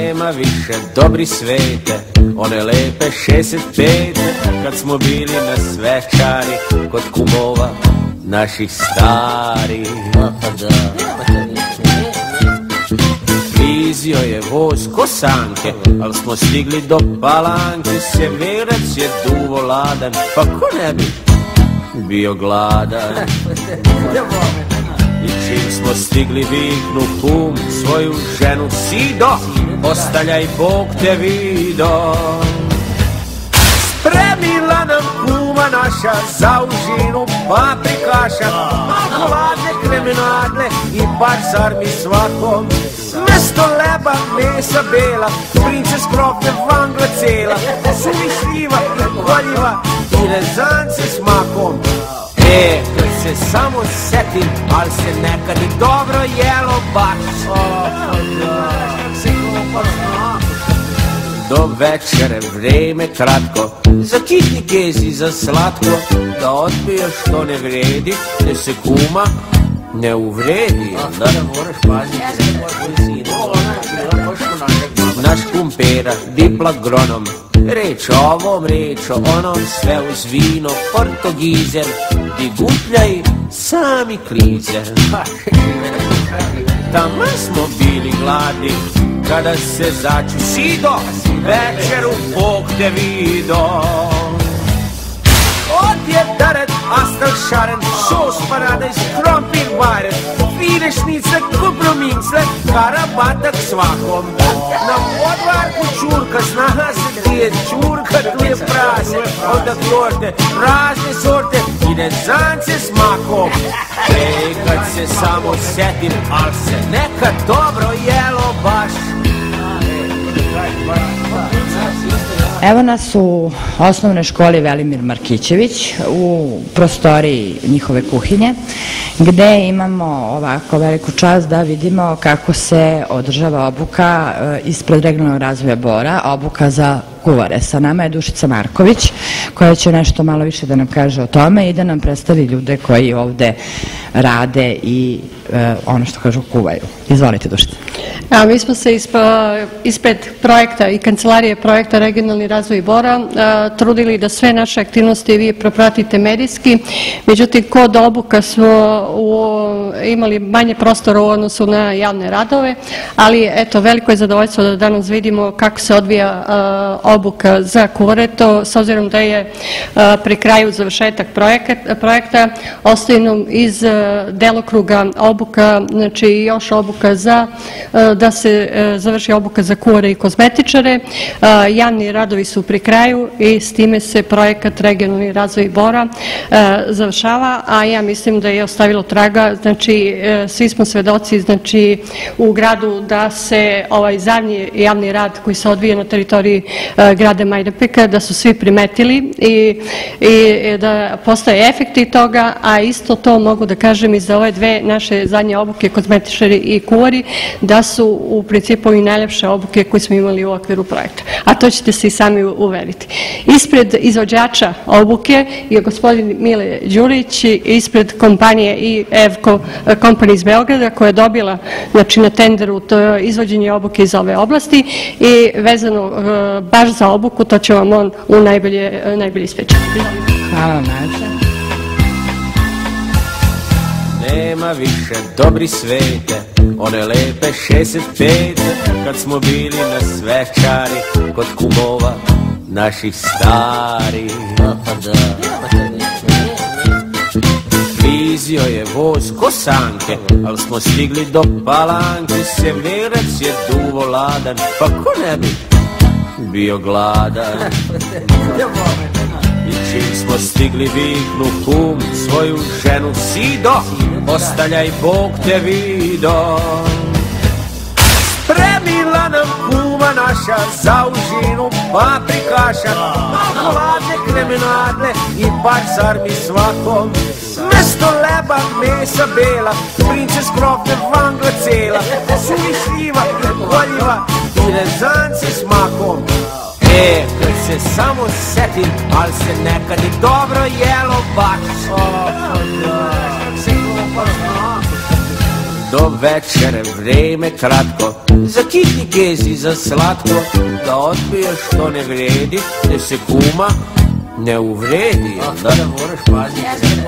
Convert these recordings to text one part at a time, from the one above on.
Nema više dobri svete, one lepe 65. Kad smo bili na svečari kod kumova naših starih. Vizio je voz kosanke, al smo stigli do Palanke. Severac je duvo ladan, pa ko ne bi bio gladan. I čim smo stigli viknu kum svoju ženu Sido, ostaljaj Bog te vido. Spremila nam kuma naša za užinu paprikaša, malo hladne kremenadle i par sarmi svakom. Mesto leba, mesa bela, princes krofe, vangla cela, suvi šljiva i koljiva i rezance s makom. Kad se samo setim, al se nekad i dobro jelo baš. Do večere vreme kratko, za kitni kez i za slatko, da odbiješ što ne vredi, te se kuma ne uvredi. Onda moraš paziti. Naš kum Pera, dipl agronom, reč o ovom, reč o onom, sve uz vino, portogizer, i gupljaj sami klizer. Tamo smo bili gladni, kada se začu Sido, večeru Bog te vido. Odjedaret, astalšaren, sos paradajz, krompir varen, filešnice, kupromince, karabatak svakom. Na podvarku čurka, zna se gdje je čurka, tu je prase, onda torte, razne sorte i rezance s makom. Kad se samo setim, al se nekad dobro jelo baš. Evo nas u osnovnoj školi Velimir Markićević, u prostoriji njihove kuhinje, gde imamo ovako veliku čast da vidimo kako se održava obuka ispred regionalnog razvoja Bora, obuka za kuvare. Sa nama je Dušica Marković, koja će nešto malo više da nam kaže o tome i da nam predstavi ljude koji ovde rade i ono što kažu kuvaju. Izvolite, Dušica. Mi smo se ispred projekta i kancelarije projekta Regionalni razvoj Bora trudili da sve naše aktivnosti vi propratite medijski. Međutim, kod obuka smo imali manje prostora u odnosu na javne radove, ali eto, veliko je zadovoljstvo da danas vidimo kako se odvija obuka za kuvare. To, s obzirom da je pri kraju završetak projekta, ostaje nam iz delokruga obuka, znači još obuka da se završi obuka za kuvare i kozmetičare. Javni radovi su pri kraju i s time se projekat Regionalni razvoj Bora završava, a ja mislim da je ostavilo traga, znači svi smo svedoci, znači u gradu da se ovaj zadnji javni rad koji se odvija na teritoriji grada Majdanpeka, da su svi primetili i da postoje efekti toga, a isto to mogu da kažem i za ove dve naše zadnje obuke, kozmetičari i kuvari, da su u principu i najlepše obuke koje smo imali u okviru projekta. A to ćete se i sami uveriti. Ispred izvođača obuke je gospodin Mile Đurić, ispred kompanije i Evko Company iz Beograda, koja je dobila, znači, na tenderu to izvođenje obuke iz ove oblasti i vezano baš za obuku, to će vam on u najbolje ispričati. Hvala vam najbolje. Nema više dobri svete, one lepe 65. Kad smo bili na svečari kod kumova naših starih. Vizio je voz kosanke, al smo stigli do Palanke. Severac je duvo ladan, pa ko ne bi bio gladan. I čim smo stigli viknu kum svoju ženu Sido, ostaljaj Bog te vido. Spremila nam kuma naša za užinu paprikaša, malo hladne kremenadle i par sarmi svakom. Mesto leba, mesa bela, princes krofe, vangla cela, suvi šljiva i koljiva i rezance s makom. Kad se samo setim, al se nekad i dobro jelo baš. do večere vreme kratko, za kitni kez i za slatko, da odbiješ što ne vredi, ne se kuma ne uvredi. Da moraš paziti,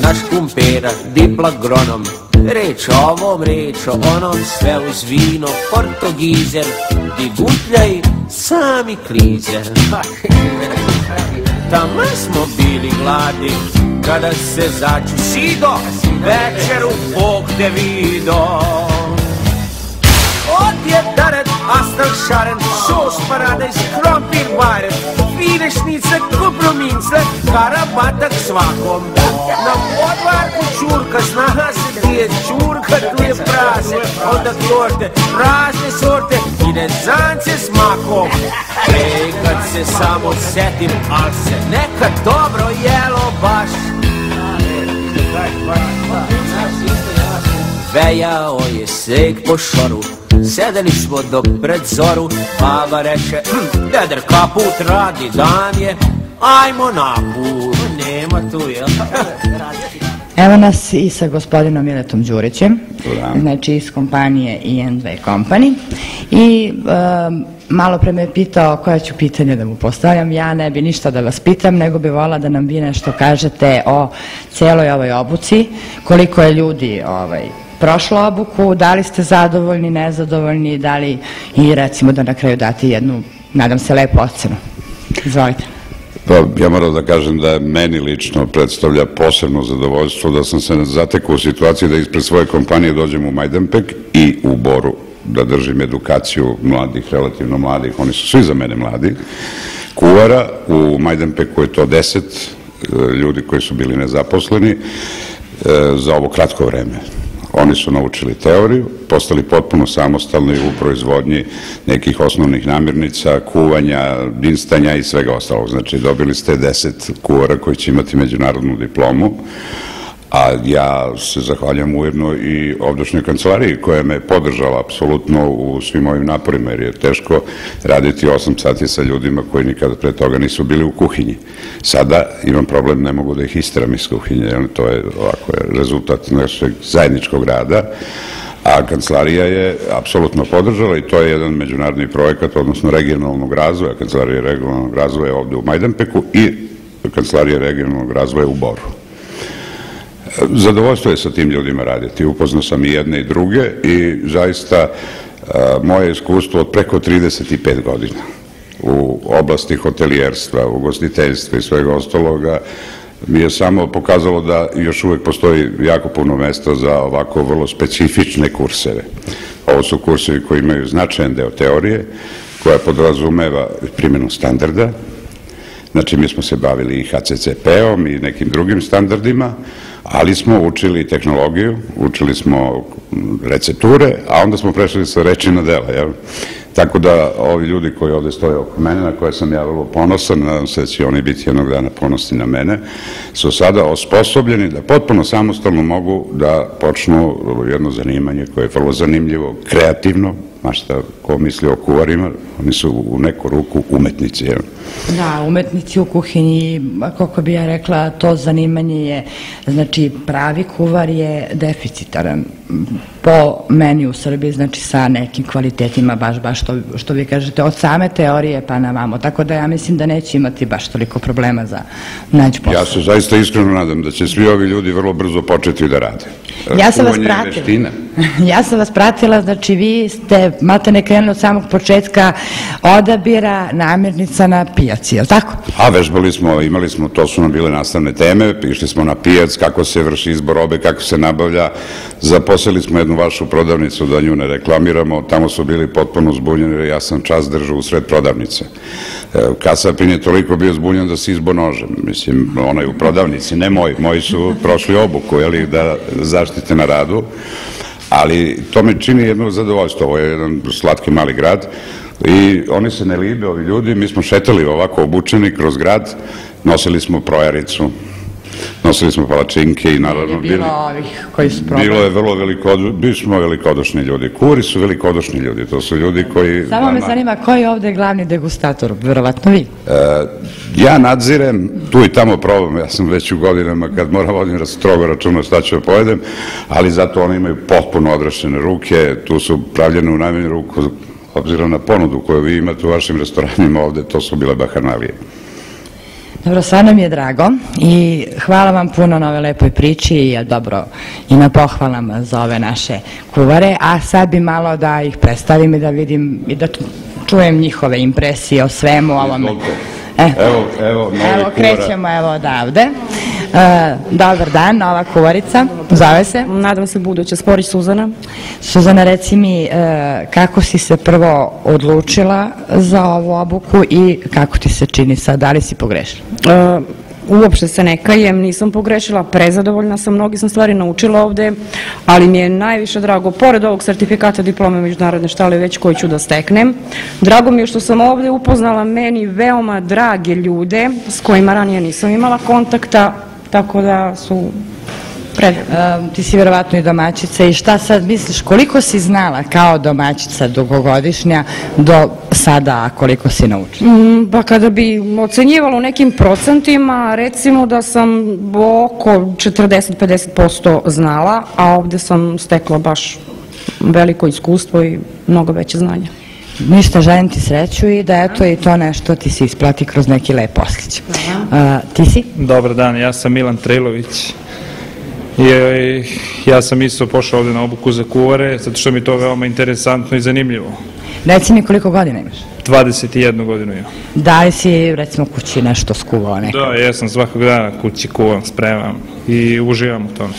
naš kumpera, dipl agronom, reč o ovom, reč o onom, sve uz vino, portogizer, di gutljaj, sami klizer. Tamo smo bili gladni, kada se začu sido, večeru Bog te vido. Odjedaret, astal šaren, sos paradajz, krompir bajren, filešnice, kompromince, karabatak svakom. Na podvarku čurka, zna se gdje je čurka, tu je prase, onda torte, razne sorte i rezance s makom. Ej, kad se samo setim, al se nekad dobro jelo baš. Vejao je sneg po šoru, sedeli smo do pred zoru, baba reče, deder kaput radi, dan je, ajmo na put. Nema tu, jel? Evo nas i sa gospodinom Miletom Đurićem, znači iz kompanije IN2 Company, i malo pre me je pitao koja ću pitanje da mu postavljam. Ja ne bi ništa da vas pitam, nego bi volila da nam vi nešto kažete o celoj ovoj obuci, koliko je ljudi prošlo obuku, da li ste zadovoljni, nezadovoljni, da li i recimo da na kraju date jednu, nadam se, lepu ocenu. Izvolite. Pa ja moram da kažem da meni lično predstavlja posebno zadovoljstvo da sam se zatekao u situaciji da ispred svoje kompanije dođem u Majdanpek i u Boru da držim edukaciju mladih, relativno mladih, oni su svi za mene mladi, kuvara. U Majdanpeku je to 10 ljudi koji su bili nezaposleni za ovo kratko vreme. Oni su naučili teoriju, postali potpuno samostalni u proizvodnji nekih osnovnih namirnica, kuvanja, dinstanja i svega ostalog. Znači, dobili ste 10 kuvara koji će imati međunarodnu diplomu, a ja se zahvaljam ujedno i ovdašnjoj kancelariji koja me podržala apsolutno u svim ovim naporima, jer je teško raditi 8 sati sa ljudima koji nikada pre toga nisu bili u kuhinji. Sada imam problem, ne mogu da ih isteram iz kuhinje, to je ovako rezultat našeg zajedničkog rada, a kancelarija je apsolutno podržala i to je jedan međunarodni projekat, odnosno regionalnog razvoja. Kancelarija regionalnog razvoja je ovde u Majdanpeku i kancelarija regionalnog razvoja u Boru. Zadovoljstvo je sa tim ljudima raditi, upoznao sam i jedne i druge i zaista moje iskustvo od preko 35 godina u oblasti hotelijerstva, ugostiteljstva i svega ostaloga mi je samo pokazalo da još uvek postoji jako puno mesta za ovako vrlo specifične kurseve. Ovo su kursevi koji imaju značajan deo teorije, koja podrazumeva primjenu standarda. Znači, mi smo se bavili i HCCP-om i nekim drugim standardima, ali smo učili tehnologiju, učili smo recepture, a onda smo prešli sa reči na dela, jel? Tako da ovi ljudi koji ovde stoje oko mene, na koje sam ja vrlo ponosan, nadam se da će oni biti jednog dana ponosni na mene, su sada osposobljeni da potpuno samostalno mogu da počnu jedno zanimanje koje je vrlo zanimljivo, kreativno, ma šta ko misli o kuvarima, oni su u neku ruku umetnici. Da, umetnici u kuhinji, kako bi ja rekla, to zanimanje je, znači pravi kuvar je deficitaran po meni u Srbiji, znači sa nekim kvalitetima, baš što vi kažete, od same teorije pa na vamo, tako da ja mislim da neće imati baš toliko problema za naći posao. Ja se zaista iskreno nadam da će svi ovi ljudi vrlo brzo početi da rade. Ja sam vas pratila, znači vi ste maltene krenuli od samog početka odabira namirnica na pijaci, je li tako? A vežbali smo, imali smo, to su nam bile nastavne teme, išli smo na pijac, kako se vrši izbor robe, kako se nabavlja, zaposlili smo jednu vašu prodavnicu da nju ne reklamiramo, tamo su bili potpuno zbunjeni, jer ja sam čas držao u sred prodavnice. Kasapin je toliko bio zbunjen da se izbo nožem, mislim, onaj u prodavnici, ne moji su prošli obuku, jeli, da zaštite na radu, ali to mi čini jedno zadovoljstvo, ovo je jedan slatki mali grad i oni se ne libe, ovi ljudi, mi smo šetali ovako obučeni kroz grad, nosili smo projaricu, nosili smo palačinke i naravno bilo ovih koji su probali. Bilo je vrlo bili smo velikodušni ljudi. Kuvari su velikodušni ljudi, to su ljudi koji... Samo me zanima ko je ovde glavni degustator, verovatno vi? Ja nadzirem, tu i tamo probam, ja sam već u godinama kad moram vodim strogo računa šta ću da pojedem, ali zato oni imaju potpuno odrašćene ruke, tu su pravljene u najmanju ruku, obzirom na ponudu koju vi imate u vašim restoranima ovde, to su bile bahanalije. Dobro, stvarno mi je drago i hvala vam puno na ove lepoj priči i dobro i na pohvalama za ove naše kuvare, a sad bi malo da ih predstavim i da vidim i da čujem njihove impresije o svemu ovome. Evo krećemo odavde. Dobar dan, nova kuvarica, zove se? Nadam se buduća, Sporić Suzana. Suzana, reci mi kako si se prvo odlučila za ovu obuku i kako ti se čini sad, da li si pogrešila? Uopšte se ne kajem, nisam pogrešila, prezadovoljna sam, mnogi sam stvari naučila ovde, ali mi je najviše drago, pored ovog sertifikata diplome međunarodne štale već koju ću da steknem, drago mi je što sam ovde upoznala meni veoma drage ljude s kojima ranije nisam imala kontakta, tako da su predivni. Ti si verovatno i domaćica i šta sad misliš, koliko si znala kao domaćica dugogodišnja do sada, a koliko si naučila? Pa kada bi ocenjivala u nekim procentima, recimo da sam oko 40-50% znala, a ovde sam stekla baš veliko iskustvo i mnogo veće znanja. Ništa, želim ti sreću i da eto i to nešto ti se isplati kroz neki lep poslić. Ti si? Dobar dan, ja sam Milan Trilović. Ja sam isto pošao ovde na obuku za kuvare, zato što mi je to veoma interesantno i zanimljivo. Reci mi koliko godina imaš? 21 godinu imam. Da li si, recimo, kući nešto skuvao nekako? Da, ja sam svakog dana kući kuvam, spremam i uživam u tome.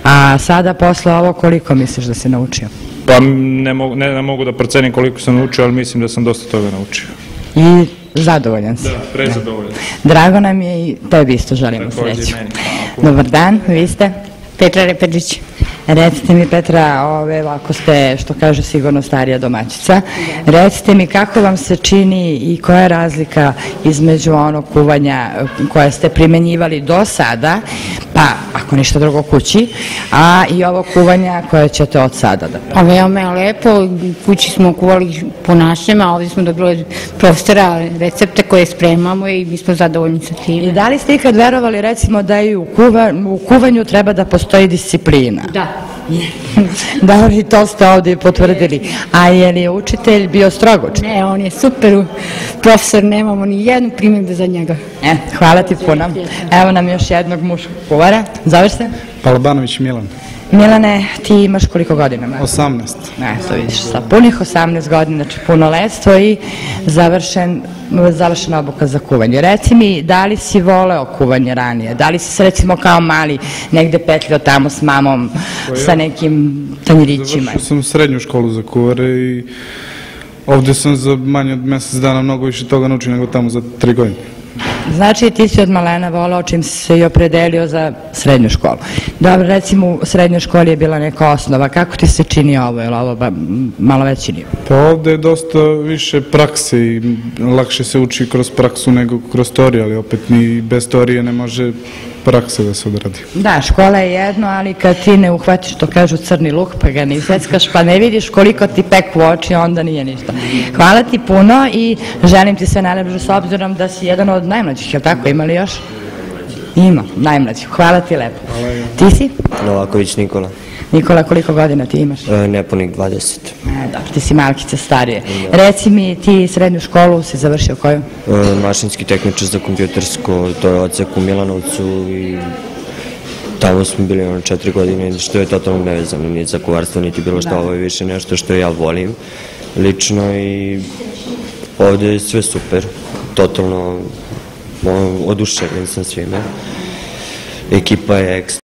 A sada, posle ovo, koliko misliš da si naučio? Pa ne mogu da procenim koliko sam naučio, ali mislim da sam dosta toga naučio. I zadovoljan si? Da, prezadovoljan. Drago nam je i tebi isto želimo sreću. Dobar dan, vi ste? Petra Repetić. Recite mi, Petra, ako ste, što kaže, sigurno starija domaćica, recite mi kako vam se čini i koja je razlika između onog kuvanja koje ste primenjivali do sada, pa ako ništa drugo kući, a i ovo kuvanja koje ćete od sada da... Pa veoma je lepo, kući smo kuvali po našem, a ovdje smo dobili od profesora recepte koje spremamo i mi smo zadovoljni sa tim. I da li ste ikad verovali, recimo, da i u kuvanju treba da postoji disciplina? Da. Da, i to ste ovdje potvrdili. A je li učitelj bio strogo učitelj? Ne, on je super profesor, nemamo ni jednu primjedbu za njega. Hvala ti puno. Evo nam još jednog muškog kuvara. Zoveš se? Palabanović Milan. Milane, ti imaš koliko godina? 18. To vidiš, sa punih 18 godina, znači punoletstvo i završena obuka za kuvanje. Reci mi, da li si voleo kuvanje ranije? Da li si se, recimo, kao mali negde petljao tamo s mamom sa nekim tanjirićima? Završio sam srednju školu za kuvare i ovde sam za manje od mesec dana mnogo više toga naučio nego tamo za 3 godine. Znači, ti si od malena volao čim si se i opredelio za srednju školu. Dobro, recimo, u srednjoj školi je bila neka osnova. Kako ti se čini ovo? Je li ovo malo veći nivo? Pa ovde je dosta više prakse i lakše se uči kroz praksu nego kroz teoriju, ali opet ni bez teorije ne može praksa da se odradi. Da, škola je jedno, ali kad ti ne uhvatiš, to kažu, crni luk, pa ga ne izveckaš, pa ne vidiš koliko ti peku oči, onda nije ništa. Hvala ti puno i želim ti sve najlepše s obzirom da si jedan od najmlađih, je li tako? Ima li još? Ima, najmlađih. Hvala ti lepo. Ti si? Novaković Nikola. Nikola, koliko godina ti imaš? Nepunih 20. Dobro, ti si malkice starije. Reci mi, ti srednju školu si završio koju? Mašinski tehničar za kompjutersko, to je odsek u Milanovcu i tamo smo bili 4 godine, što je totalno nevezano, niti za kuvarstvo, niti bilo što, ovo je više nešto što ja volim lično i ovde je sve super, totalno oduševljen sam svime. Ekipa je ekstra.